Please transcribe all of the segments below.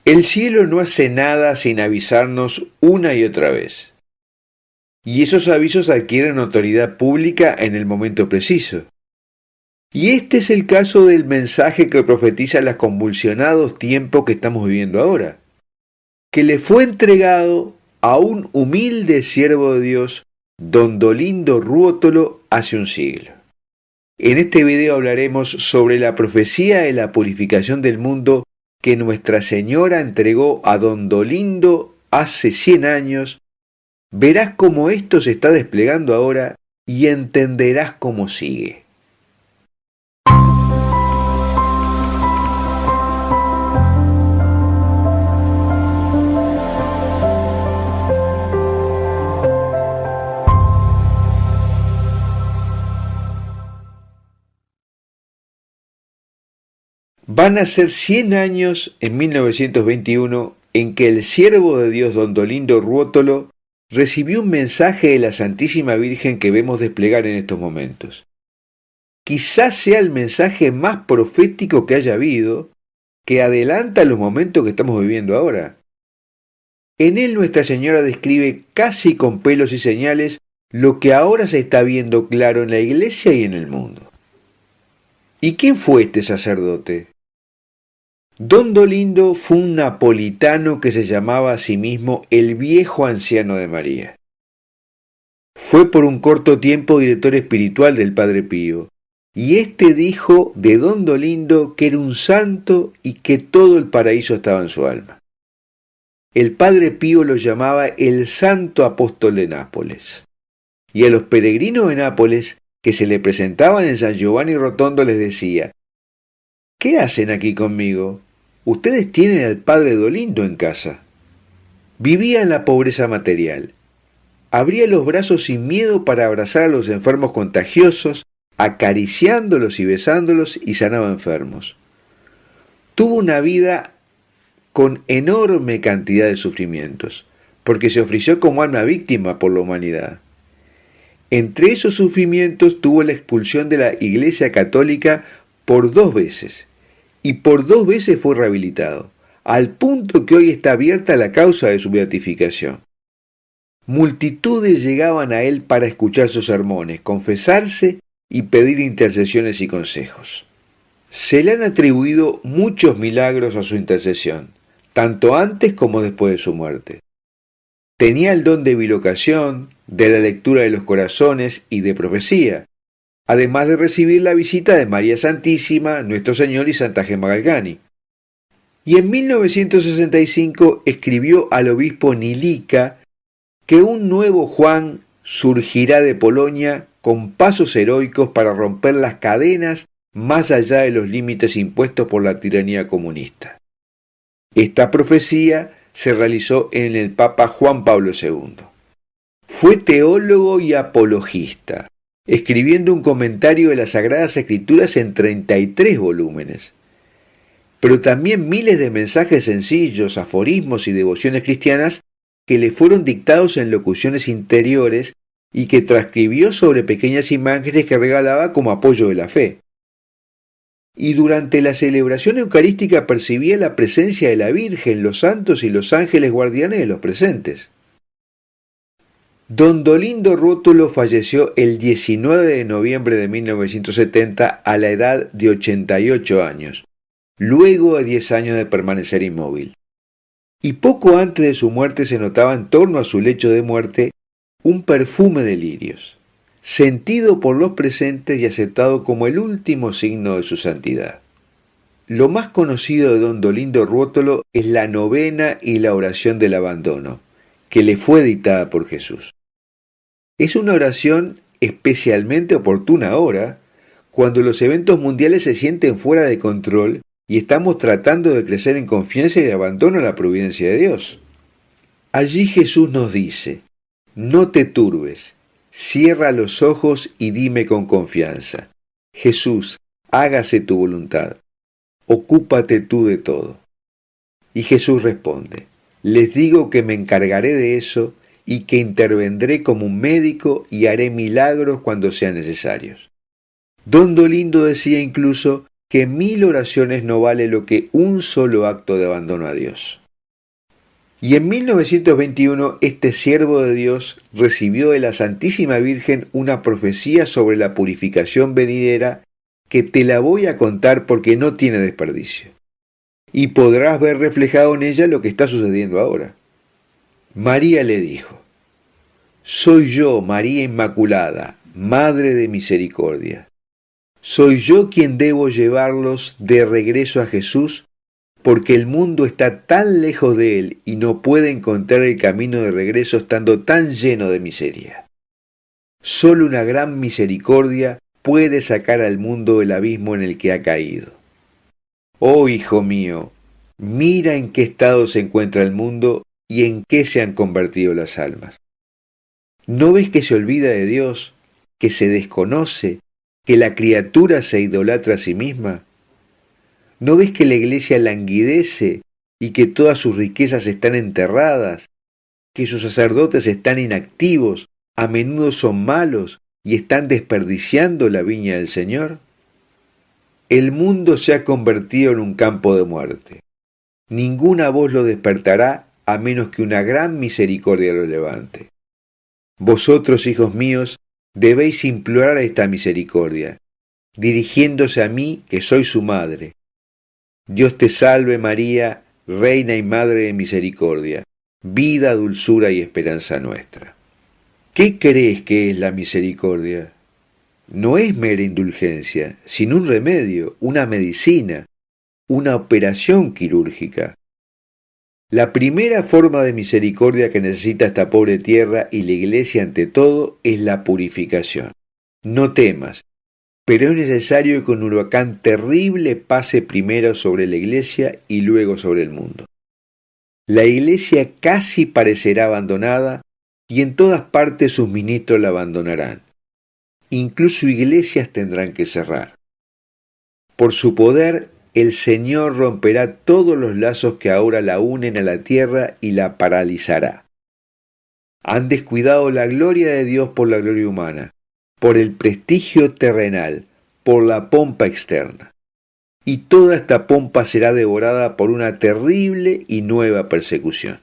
El cielo no hace nada sin avisarnos una y otra vez. Y esos avisos adquieren autoridad pública en el momento preciso. Y este es el caso del mensaje que profetiza los convulsionados tiempos que estamos viviendo ahora, que le fue entregado a un humilde siervo de Dios, don Dolindo Ruotolo, hace un siglo. En este video hablaremos sobre la profecía de la purificación del mundo que Nuestra Señora entregó a don Dolindo hace 100 años. Verás cómo esto se está desplegando ahora y entenderás cómo sigue. Van a ser 100 años en 1921 en que el siervo de Dios don Dolindo Ruotolo recibió un mensaje de la Santísima Virgen que vemos desplegar en estos momentos. Quizás sea el mensaje más profético que haya habido, que adelanta los momentos que estamos viviendo ahora. En él Nuestra Señora describe casi con pelos y señales lo que ahora se está viendo claro en la Iglesia y en el mundo. ¿Y quién fue este sacerdote? Don Dolindo fue un napolitano que se llamaba a sí mismo el viejo anciano de María. Fue por un corto tiempo director espiritual del Padre Pío, y éste dijo de Don Dolindo que era un santo y que todo el paraíso estaba en su alma. El Padre Pío lo llamaba el Santo Apóstol de Nápoles, y a los peregrinos de Nápoles que se le presentaban en San Giovanni Rotondo les decía: ¿qué hacen aquí conmigo? Ustedes tienen al Padre Dolindo en casa. Vivía en la pobreza material. Abría los brazos sin miedo para abrazar a los enfermos contagiosos, acariciándolos y besándolos, y sanaba enfermos. Tuvo una vida con enorme cantidad de sufrimientos, porque se ofreció como alma víctima por la humanidad. Entre esos sufrimientos tuvo la expulsión de la Iglesia Católica por 2 veces, y por 2 veces fue rehabilitado, al punto que hoy está abierta la causa de su beatificación. Multitudes llegaban a él para escuchar sus sermones, confesarse y pedir intercesiones y consejos. Se le han atribuido muchos milagros a su intercesión, tanto antes como después de su muerte. Tenía el don de bilocación, de la lectura de los corazones y de profecía, además de recibir la visita de María Santísima, Nuestro Señor y Santa Gemma Galgani. Y en 1965 escribió al obispo Nilica que un nuevo Juan surgirá de Polonia con pasos heroicos para romper las cadenas más allá de los límites impuestos por la tiranía comunista. Esta profecía se realizó en el Papa Juan Pablo II. Fue teólogo y apologista, escribiendo un comentario de las Sagradas Escrituras en 33 volúmenes, pero también miles de mensajes sencillos, aforismos y devociones cristianas que le fueron dictados en locuciones interiores y que transcribió sobre pequeñas imágenes que regalaba como apoyo de la fe. Y durante la celebración eucarística percibía la presencia de la Virgen, los santos y los ángeles guardianes de los presentes. Don Dolindo Ruotolo falleció el 19 de noviembre de 1970 a la edad de 88 años, luego de 10 años de permanecer inmóvil. Y poco antes de su muerte se notaba en torno a su lecho de muerte un perfume de lirios, sentido por los presentes y aceptado como el último signo de su santidad. Lo más conocido de don Dolindo Ruotolo es la novena y la oración del abandono, que le fue dictada por Jesús. Es una oración especialmente oportuna ahora, cuando los eventos mundiales se sienten fuera de control y estamos tratando de crecer en confianza y de abandono a la providencia de Dios. Allí Jesús nos dice: no te turbes, cierra los ojos y dime con confianza: Jesús, hágase tu voluntad, ocúpate tú de todo. Y Jesús responde: les digo que me encargaré de eso y que intervendré como un médico y haré milagros cuando sean necesarios. Don Dolindo decía incluso que 1000 oraciones no vale lo que un solo acto de abandono a Dios. Y en 1921 este siervo de Dios recibió de la Santísima Virgen una profecía sobre la purificación venidera que te la voy a contar porque no tiene desperdicio. Y podrás ver reflejado en ella lo que está sucediendo ahora. María le dijo: soy yo, María Inmaculada, Madre de Misericordia. Soy yo quien debo llevarlos de regreso a Jesús, porque el mundo está tan lejos de él y no puede encontrar el camino de regreso estando tan lleno de miseria. Solo una gran misericordia puede sacar al mundo del abismo en el que ha caído. Oh hijo mío, mira en qué estado se encuentra el mundo y en qué se han convertido las almas. ¿No ves que se olvida de Dios, que se desconoce, que la criatura se idolatra a sí misma? ¿No ves que la iglesia languidece y que todas sus riquezas están enterradas, que sus sacerdotes están inactivos, a menudo son malos y están desperdiciando la viña del Señor? El mundo se ha convertido en un campo de muerte. Ninguna voz lo despertará a menos que una gran misericordia lo levante. Vosotros, hijos míos, debéis implorar esta misericordia, dirigiéndose a mí, que soy su madre. Dios te salve María, Reina y Madre de Misericordia, vida, dulzura y esperanza nuestra. ¿Qué crees que es la misericordia? No es mera indulgencia, sino un remedio, una medicina, una operación quirúrgica. La primera forma de misericordia que necesita esta pobre tierra y la Iglesia ante todo es la purificación. No temas, pero es necesario que un huracán terrible pase primero sobre la Iglesia y luego sobre el mundo. La Iglesia casi parecerá abandonada y en todas partes sus ministros la abandonarán. Incluso iglesias tendrán que cerrar. Por su poder, el Señor romperá todos los lazos que ahora la unen a la tierra y la paralizará. Han descuidado la gloria de Dios por la gloria humana, por el prestigio terrenal, por la pompa externa. Y toda esta pompa será devorada por una terrible y nueva persecución.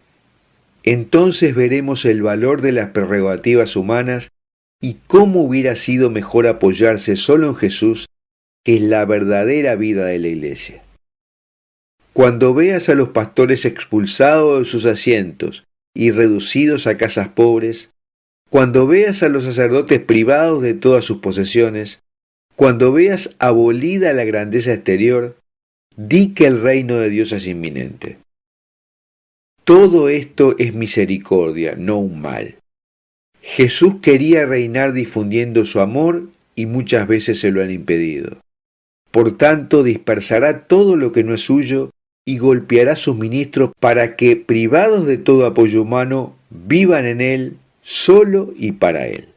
Entonces veremos el valor de las prerrogativas humanas y cómo hubiera sido mejor apoyarse solo en Jesús, que es la verdadera vida de la Iglesia. Cuando veas a los pastores expulsados de sus asientos y reducidos a casas pobres, cuando veas a los sacerdotes privados de todas sus posesiones, cuando veas abolida la grandeza exterior, di que el reino de Dios es inminente. Todo esto es misericordia, no un mal. Jesús quería reinar difundiendo su amor y muchas veces se lo han impedido. Por tanto, dispersará todo lo que no es suyo y golpeará a sus ministros para que, privados de todo apoyo humano, vivan en él, solo y para él.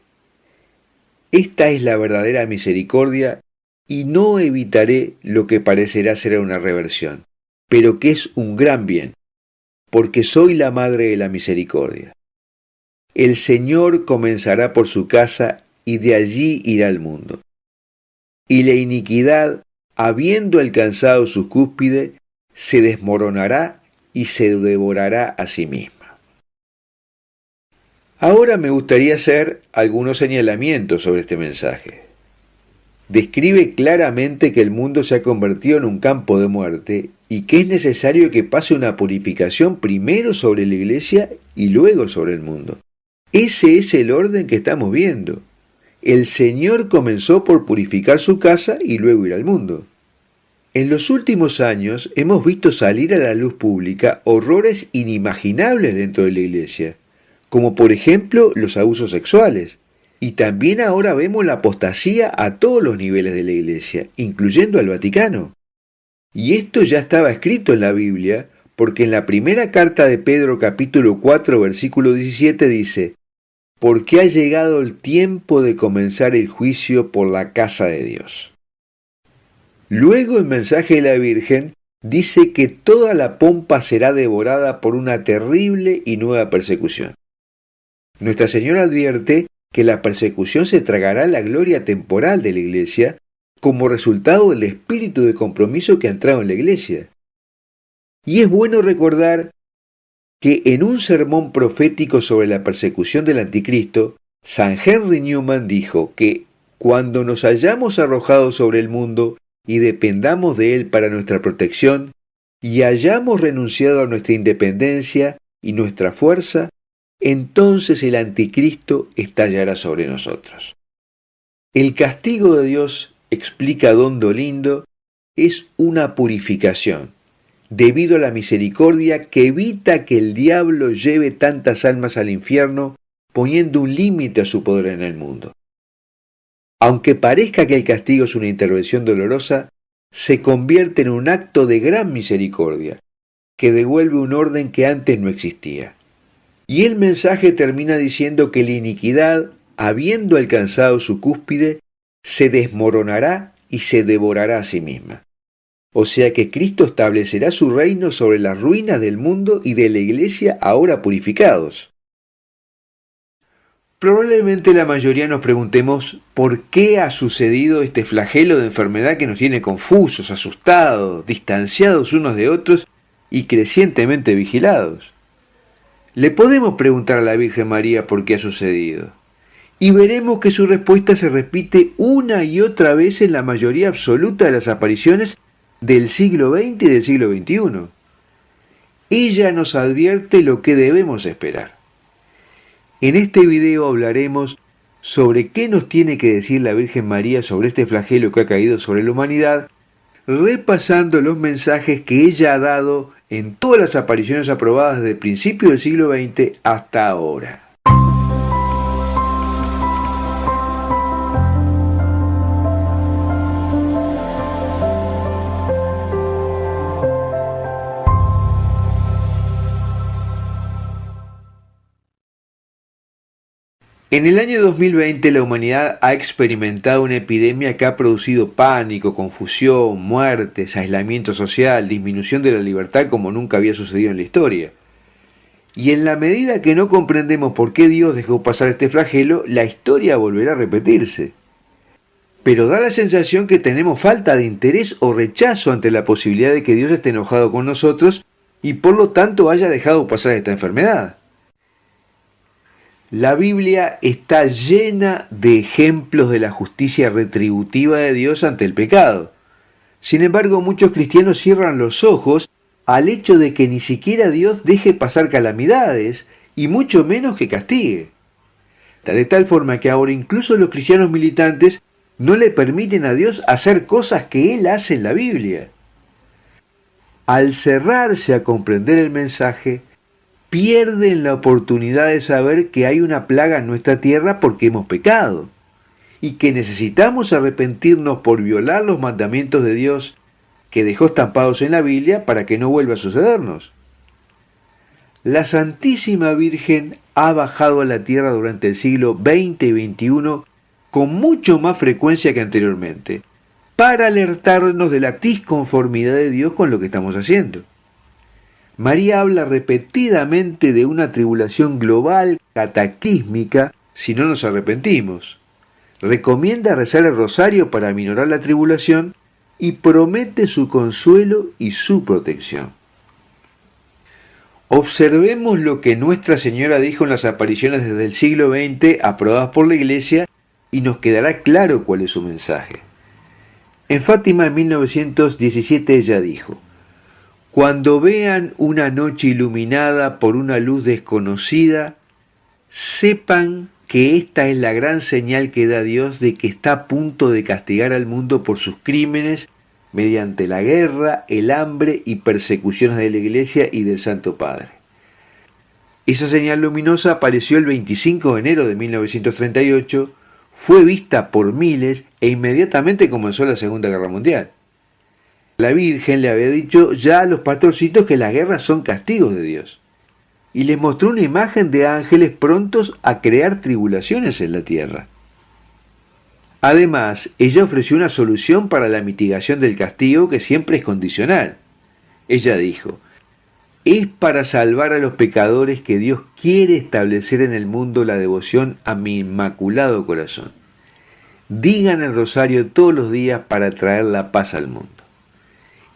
Esta es la verdadera misericordia y no evitaré lo que parecerá ser una reversión, pero que es un gran bien, porque soy la madre de la misericordia. El Señor comenzará por su casa y de allí irá al mundo. Y la iniquidad, habiendo alcanzado su cúspide, se desmoronará y se devorará a sí misma. Ahora me gustaría hacer algunos señalamientos sobre este mensaje. Describe claramente que el mundo se ha convertido en un campo de muerte y que es necesario que pase una purificación primero sobre la Iglesia y luego sobre el mundo. Ese es el orden que estamos viendo. El Señor comenzó por purificar su casa y luego ir al mundo. En los últimos años hemos visto salir a la luz pública horrores inimaginables dentro de la Iglesia, como por ejemplo los abusos sexuales. Y también ahora vemos la apostasía a todos los niveles de la Iglesia, incluyendo al Vaticano. Y esto ya estaba escrito en la Biblia, porque en la primera carta de Pedro capítulo 4 versículo 17 dice: porque ha llegado el tiempo de comenzar el juicio por la casa de Dios. Luego el mensaje de la Virgen dice que toda la pompa será devorada por una terrible y nueva persecución. Nuestra Señora advierte que la persecución se tragará la gloria temporal de la Iglesia como resultado del espíritu de compromiso que ha entrado en la iglesia. Y es bueno recordar que en un sermón profético sobre la persecución del anticristo, San Henry Newman dijo que cuando nos hayamos arrojado sobre el mundo y dependamos de él para nuestra protección, y hayamos renunciado a nuestra independencia y nuestra fuerza, entonces el anticristo estallará sobre nosotros. El castigo de Dios, explica don Dolindo, es una purificación, debido a la misericordia que evita que el diablo lleve tantas almas al infierno, poniendo un límite a su poder en el mundo. Aunque parezca que el castigo es una intervención dolorosa, se convierte en un acto de gran misericordia, que devuelve un orden que antes no existía. Y el mensaje termina diciendo que la iniquidad, habiendo alcanzado su cúspide, se desmoronará y se devorará a sí misma. O sea que Cristo establecerá su reino sobre las ruinas del mundo y de la iglesia ahora purificados. Probablemente la mayoría nos preguntemos por qué ha sucedido este flagelo de enfermedad que nos tiene confusos, asustados, distanciados unos de otros y crecientemente vigilados. Le podemos preguntar a la Virgen María por qué ha sucedido, y veremos que su respuesta se repite una y otra vez en la mayoría absoluta de las apariciones del siglo XX y del siglo XXI. Ella nos advierte lo que debemos esperar. En este video hablaremos sobre qué nos tiene que decir la Virgen María sobre este flagelo que ha caído sobre la humanidad, repasando los mensajes que ella ha dado en todas las apariciones aprobadas desde el principio del siglo XX hasta ahora. En el año 2020 la humanidad ha experimentado una epidemia que ha producido pánico, confusión, muertes, aislamiento social, disminución de la libertad como nunca había sucedido en la historia. Y en la medida que no comprendemos por qué Dios dejó pasar este flagelo, la historia volverá a repetirse. Pero da la sensación que tenemos falta de interés o rechazo ante la posibilidad de que Dios esté enojado con nosotros y por lo tanto haya dejado pasar esta enfermedad. La Biblia está llena de ejemplos de la justicia retributiva de Dios ante el pecado. Sin embargo, muchos cristianos cierran los ojos al hecho de que ni siquiera Dios deje pasar calamidades, y mucho menos que castigue. De tal forma que ahora incluso los cristianos militantes no le permiten a Dios hacer cosas que Él hace en la Biblia. Al cerrarse a comprender el mensaje, pierden la oportunidad de saber que hay una plaga en nuestra tierra porque hemos pecado y que necesitamos arrepentirnos por violar los mandamientos de Dios que dejó estampados en la Biblia para que no vuelva a sucedernos. La Santísima Virgen ha bajado a la tierra durante el siglo XX y XXI con mucho más frecuencia que anteriormente para alertarnos de la disconformidad de Dios con lo que estamos haciendo. María habla repetidamente de una tribulación global cataclísmica si no nos arrepentimos. Recomienda rezar el rosario para aminorar la tribulación y promete su consuelo y su protección. Observemos lo que Nuestra Señora dijo en las apariciones desde el siglo XX aprobadas por la Iglesia y nos quedará claro cuál es su mensaje. En Fátima en 1917 ella dijo: cuando vean una noche iluminada por una luz desconocida, sepan que esta es la gran señal que da Dios de que está a punto de castigar al mundo por sus crímenes mediante la guerra, el hambre y persecuciones de la Iglesia y del Santo Padre. Esa señal luminosa apareció el 25 de enero de 1938, fue vista por miles e inmediatamente comenzó la Segunda Guerra Mundial. La Virgen le había dicho ya a los pastorcitos que las guerras son castigos de Dios, y les mostró una imagen de ángeles prontos a crear tribulaciones en la tierra. Además, ella ofreció una solución para la mitigación del castigo que siempre es condicional. Ella dijo: es para salvar a los pecadores que Dios quiere establecer en el mundo la devoción a mi inmaculado corazón. digan el rosario todos los días para traer la paz al mundo.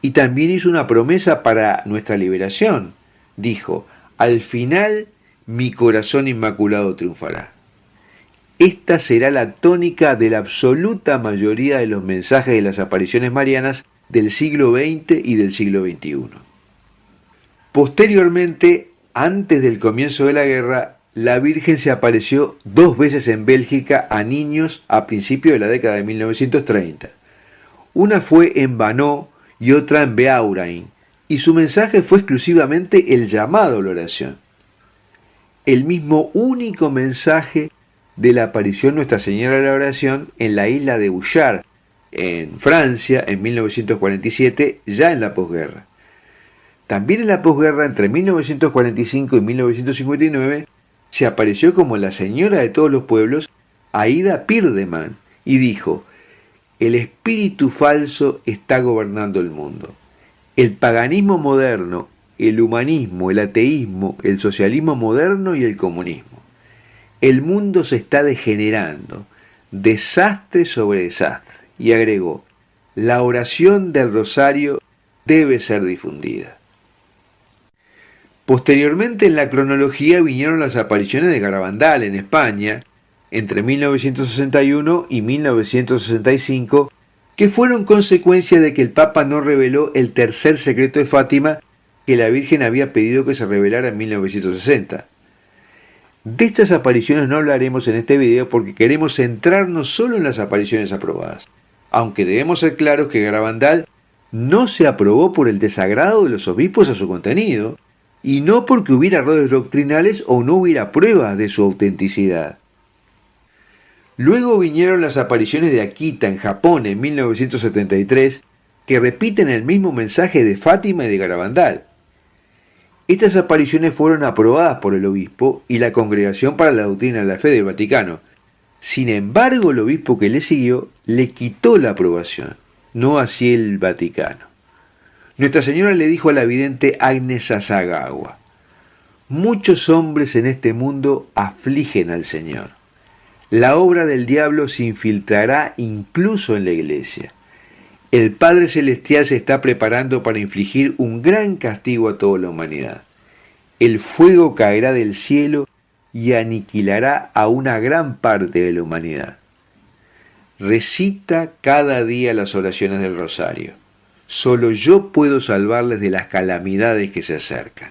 Y también hizo una promesa para nuestra liberación. Dijo, al final mi corazón inmaculado triunfará. Esta será la tónica de la absoluta mayoría de los mensajes de las apariciones marianas del siglo XX y del siglo XXI. Posteriormente, antes del comienzo de la guerra, la Virgen se apareció 2 veces en Bélgica a niños a principios de la década de 1930. Una fue en Vanoo y otra en Beaurain, y su mensaje fue exclusivamente el llamado a la oración. El mismo único mensaje de la aparición Nuestra Señora de la Oración en la isla de Bouchard, en Francia, en 1947, ya en la posguerra. También en la posguerra, entre 1945 y 1959, se apareció como la Señora de todos los pueblos Aida Pirdeman y dijo, el espíritu falso está gobernando el mundo. El paganismo moderno, el humanismo, el ateísmo, el socialismo moderno y el comunismo. El mundo se está degenerando, desastre sobre desastre. Y agregó, la oración del rosario debe ser difundida. Posteriormente en la cronología vinieron las apariciones de Garabandal en España, entre 1961 y 1965, que fueron consecuencia de que el Papa no reveló el tercer secreto de Fátima que la Virgen había pedido que se revelara en 1960. De estas apariciones no hablaremos en este video porque queremos centrarnos solo en las apariciones aprobadas, aunque debemos ser claros que Garabandal no se aprobó por el desagrado de los obispos a su contenido, y no porque hubiera errores doctrinales o no hubiera pruebas de su autenticidad. Luego vinieron las apariciones de Akita en Japón en 1973, que repiten el mismo mensaje de Fátima y de Garabandal. Estas apariciones fueron aprobadas por el obispo y la Congregación para la Doctrina de la Fe del Vaticano. Sin embargo, el obispo que le siguió le quitó la aprobación, no así el Vaticano. Nuestra Señora le dijo a la vidente Agnes Sasagawa, muchos hombres en este mundo afligen al Señor. La obra del diablo se infiltrará incluso en la iglesia. El Padre Celestial se está preparando para infligir un gran castigo a toda la humanidad. El fuego caerá del cielo y aniquilará a una gran parte de la humanidad. Recita cada día las oraciones del rosario. Solo yo puedo salvarles de las calamidades que se acercan.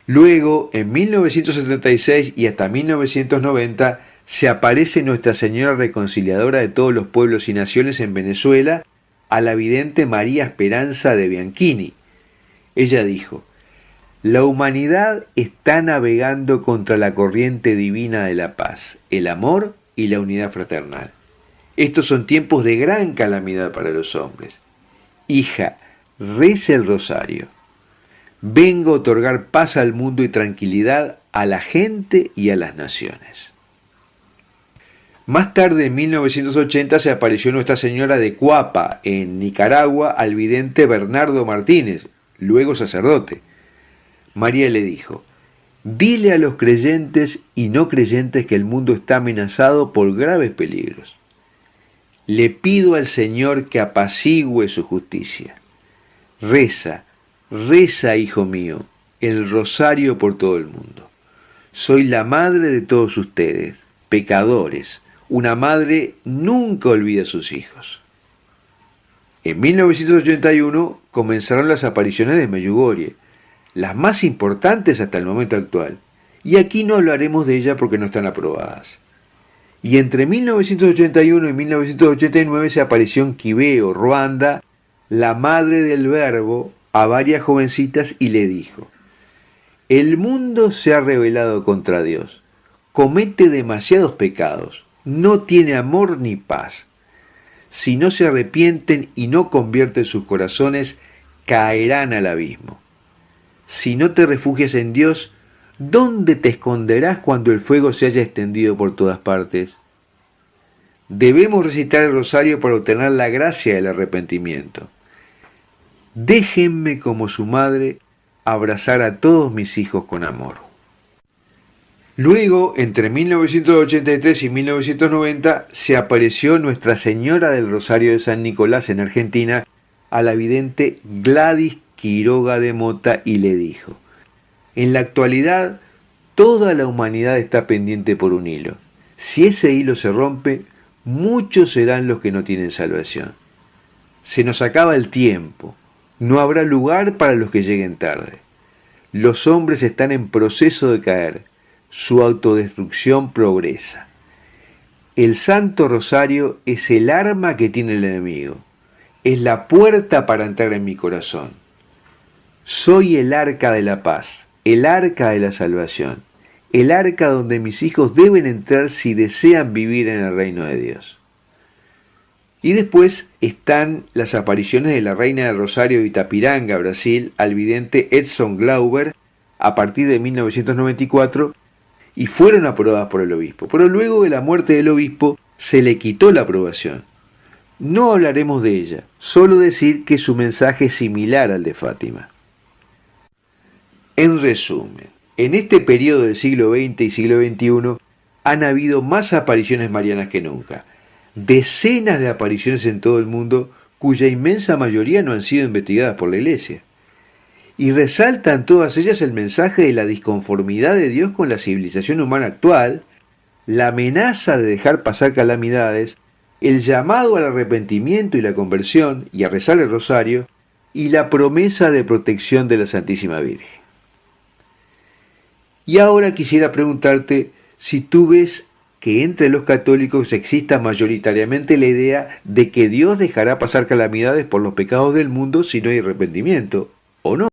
Luego, en 1976 y hasta 1990, se aparece Nuestra Señora Reconciliadora de todos los pueblos y naciones en Venezuela a la vidente María Esperanza de Bianchini. Ella dijo, la humanidad está navegando contra la corriente divina de la paz, el amor y la unidad fraternal. Estos son tiempos de gran calamidad para los hombres. Hija, reza el rosario. Vengo a otorgar paz al mundo y tranquilidad a la gente y a las naciones. Más tarde, en 1980, se apareció Nuestra Señora de Cuapa, en Nicaragua, al vidente Bernardo Martínez, luego sacerdote. María le dijo, dile a los creyentes y no creyentes que el mundo está amenazado por graves peligros. Le pido al Señor que apacigüe su justicia. Reza, reza, hijo mío, el rosario por todo el mundo. Soy la madre de todos ustedes, pecadores. Una madre nunca olvida a sus hijos. En 1981 comenzaron las apariciones de Medjugorje, las más importantes hasta el momento actual, y aquí no hablaremos de ellas porque no están aprobadas. Y entre 1981 y 1989 se apareció en Quibeo, Ruanda, la madre del Verbo a varias jovencitas y le dijo, el mundo se ha rebelado contra Dios, comete demasiados pecados, no tiene amor ni paz. Si no se arrepienten y no convierten sus corazones, caerán al abismo. Si no te refugias en Dios, ¿dónde te esconderás cuando el fuego se haya extendido por todas partes? Debemos recitar el rosario para obtener la gracia del arrepentimiento. Déjenme como su madre abrazar a todos mis hijos con amor. Luego, entre 1983 y 1990, se apareció Nuestra Señora del Rosario de San Nicolás en Argentina a la vidente Gladys Quiroga de Mota y le dijo: en la actualidad, toda la humanidad está pendiente por un hilo. Si ese hilo se rompe, muchos serán los que no tienen salvación. Se nos acaba el tiempo. No habrá lugar para los que lleguen tarde. Los hombres están en proceso de caer. Su autodestrucción progresa. El Santo Rosario es el arma que tiene el enemigo. Es la puerta para entrar en mi corazón. Soy el arca de la paz, el arca de la salvación, el arca donde mis hijos deben entrar si desean vivir en el reino de Dios. Y después están las apariciones de la Reina del Rosario de Itapiranga, Brasil, al vidente Edson Glauber, a partir de 1994, y fueron aprobadas por el obispo. Pero luego de la muerte del obispo se le quitó la aprobación. No hablaremos de ella, solo decir que su mensaje es similar al de Fátima. En resumen, en este periodo del siglo XX y siglo XXI han habido más apariciones marianas que nunca. Decenas de apariciones en todo el mundo cuya inmensa mayoría no han sido investigadas por la Iglesia. Y resaltan todas ellas el mensaje de la disconformidad de Dios con la civilización humana actual, la amenaza de dejar pasar calamidades, el llamado al arrepentimiento y la conversión y a rezar el rosario, y la promesa de protección de la Santísima Virgen. Y ahora quisiera preguntarte si tú ves que entre los católicos exista mayoritariamente la idea de que Dios dejará pasar calamidades por los pecados del mundo si no hay arrepentimiento, ¿o no?